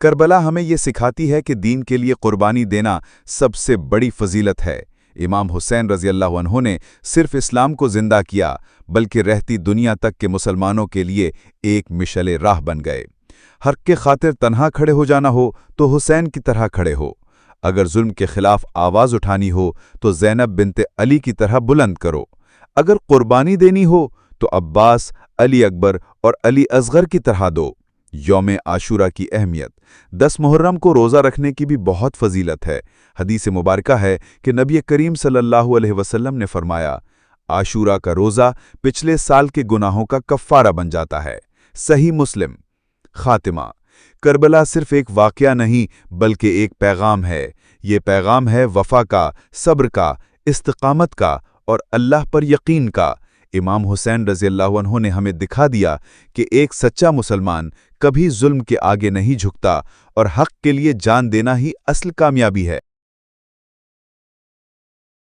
کربلا ہمیں یہ سکھاتی ہے کہ دین کے لیے قربانی دینا سب سے بڑی فضیلت ہے۔ امام حسین رضی اللہ عنہ نے صرف اسلام کو زندہ کیا بلکہ رہتی دنیا تک کے مسلمانوں کے لیے ایک مشعل راہ بن گئے۔ حق کے خاطر تنہا کھڑے ہو جانا ہو تو حسین کی طرح کھڑے ہو، اگر ظلم کے خلاف آواز اٹھانی ہو تو زینب بنت علی کی طرح بلند کرو، اگر قربانی دینی ہو تو عباس، علی اکبر اور علی اصغر کی طرح دو۔ یوم عاشورہ کی اہمیت۔ 10 محرم کو روزہ رکھنے کی بھی بہت فضیلت ہے۔ حدیث مبارکہ ہے کہ نبی کریم صلی اللہ علیہ وسلم نے فرمایا، عاشورہ کا روزہ پچھلے سال کے گناہوں کا کفارہ بن جاتا ہے۔ صحیح مسلم۔ خاتمہ۔ کربلا صرف ایک واقعہ نہیں بلکہ ایک پیغام ہے۔ یہ پیغام ہے وفا کا، صبر کا، استقامت کا اور اللہ پر یقین کا۔ امام حسین رضی اللہ عنہ نے ہمیں دکھا دیا کہ ایک سچا مسلمان کبھی ظلم کے آگے نہیں جھکتا اور حق کے لیے جان دینا ہی اصل کامیابی ہے۔